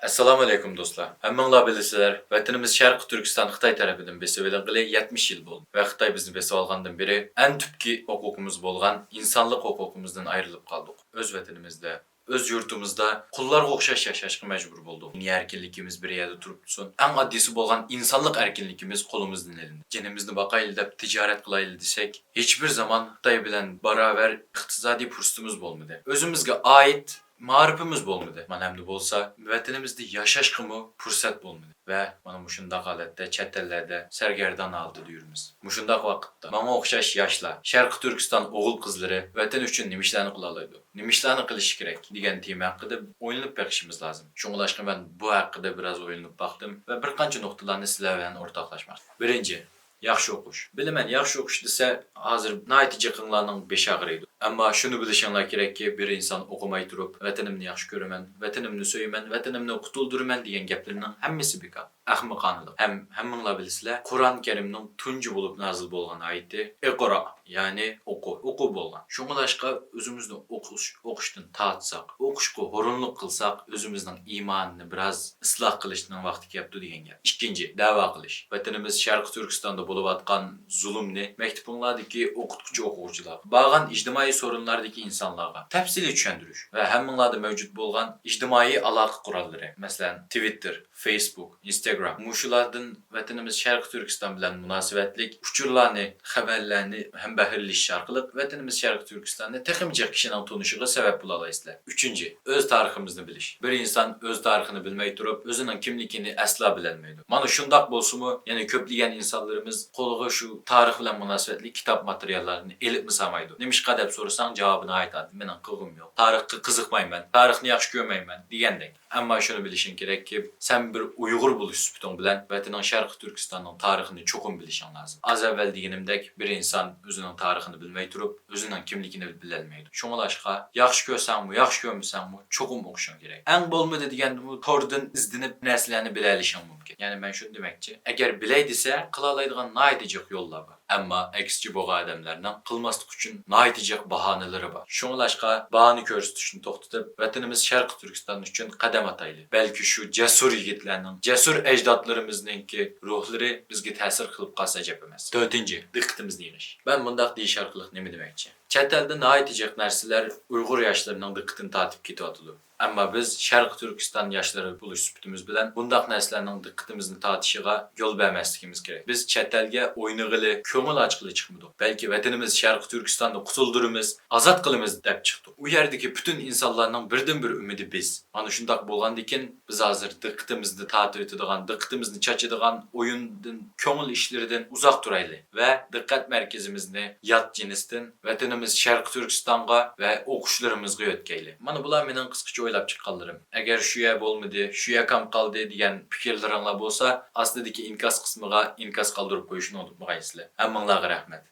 Assalomu alaykum do'stlar. Hammanglar bilasizlar, vatanimiz Sharq Turkiston Xitoy tarafidan besib olingan 70 yil bo'ldi. Va Xitoy bizni besib olgandan beri en tüpki huquqimiz bo'lgan insonlik huquqimizdan ayrilib qoldik. O'z vatanimizda, o'z yurtimizda qullarga o'xshash yashashga majbur bo'ldik. Dunyo erkinligimiz bir yerda turib tursin. Eng oddiysi bo'lgan insonlik erkinligimiz qo'limizdan olindi. Jinimizni boqayli deb tijorat qilayli desak, hech bir zaman Xitoy bilan barobar iqtisodiy fursatimiz bo'lmadi. O'zimizga oid ma'rifimiz bo'lmadi. Mana endi bo'lsa, vatanimizda yashashga fursat bo'lmadi. Va mana shundaq holatda chet ellarda sargardon holatda yurimiz. Shundaq vaqtda menga o'xshash yoshlar, Sharq Turkiston o'g'il qizlari vatan uchun nima ishlarni qila oladi? Nima ishlarni qilish kerak degan tema haqida o'ylanib boqishimiz lozim. Shunglashqa men bu haqida biroz o'ylanib baqdim va bir qancha nuqtalarni sizlar bilan o'rtoqlashmoqchi. Birinchi, yaxshi o'qish. Bilaman, yaxshi o'qish desa, hozir natija qilganlarning besh og'riydi. Ammo shuni bilishinglar kerakki, bir inson o'qimay turib, vatanimni yaxshi ko'raman, vatanimni so'yaman, vatanimni qutuldiraman degan gaplarning hammasi bekor. Ahmoqonalik. Hammanglar bilasizlar, Qur'on Karimning tunji bo'lib nozil bo'lgan oyati Iqro, ya'ni o'qu bo'lgan. Shunglashqa o'zimizni o'qishdan tortsak, o'qishga o'rinlik qilsak, o'zimizning iymonini biroz isloh qilishning vaqti kelibdi degan gap. Ikkinchi, da'vo qilish. Vatanimiz Sharq Turkistonda bo'lib atgan zulmni maktablardagi o'qituvchi o'quvchilar, ba'zan ijtimoiy sorunlardagi insonlarga tafsiliy tushuntirish va hammanglarda mavjud bo'lgan ijtimoiy aloqa qurollari, masalan, Twitter, Facebook, Instagram. Muşulardan vatanimiz Sharq Turkiston bilan munosabatlik uchurlarni, xabarlarni ham bahirlish orqali vatanimiz Sharq Turkistonni teximcha kishining tunishiga sabab bo'la olasizlar. Uchinchi, o'z tariximizni bilish. Bir inson o'z tarixini bilmay turib, o'zining kimligini asla bilolmaydi. Mana shundoq bo'lsa-mu, yana ko'plagan insonlarimiz qo'liga shu tarix bilan munosabatli kitob materiallarini elib misamaydi. Nimishqa deb so'rasang javobini aytadi. Mening qilg'im yo'q. Tarixga qiziqmayman, tarixni yaxshi ko'rmayman degandek. Ammo shuni bilishing kerakki, sen bir Uyg'ur bo'lish suputing bilan vataning Sharq Turkistonning tarixini cho'qim bilishing lozim. Az avval deganimdek, bir inson o'zining tarixini bilmay turib, o'zining kimligini bilolmaydi. Shunglashqa, yaxshi ko'rsangmi, yaxshi ko'rmasangmi, cho'qim o'qishing kerak. Eng bo'lmadi deganda bu tordan izlanib narsalarni bila olishing mumkin. Ya'ni men shuni demoqchi, agar bilay desa, qila oladigan noyatijiq yo'llar bor. Ammo aksichi bo'lgan odamlarning qilmaslik uchun noyatijiq bahonalari bor. Shunglashqa, bahona ko'rsatishni to'xtatib, vatanimiz Sharq Turkiston uchun qadam atayli. Balki shu jasur yigitlarning, jasur ajdodlarimizning ruhlari bizga ta'sir qilib qolsa ajab emas. 4-chi, diqqatimizni yig'ish. Men bundaq deyish orqali nima demoqchi? Chet elda noyatijiq narsalar Uyg'ur yoshlarining diqqatini tortib ketyapti. Ammo biz Sharq Turkiston yoshlari bo'lish suhbatimiz bilan bundaq narsalarning diqqatimizni tortishiga yo'l bermasligimiz kerak. Biz chet elga o'ynag'ili, ko'ngil ochqili chiqmadik. Balki vatanimiz Sharq Turkistonni qutuldiramiz, ozod qilamiz deb chiqdik. U yerdagi butun insonlarning birdan-bir umidi biz. Mana shundoq bo'lgandan biz hozir diqqatimizni tortib etadigan, diqqatimizni chachadigan o'yindan, ko'ngil ishlaridan uzoq turaylik va diqqat markazimizni yot jinsdan vatanimiz Sharq Turkistonga va o'qishlarimizga yo'tkaylik. Mana bular mening qisqacha o'ylab chiqqanlarim. Agar shu yer bo'lmadi, shu yer kam qoldi degan fikrlaringlar bo'lsa, astidagi inkas qismiga inkas qoldirib qo'yishni unutmag'aysizlar. Hammanglarga rahmat.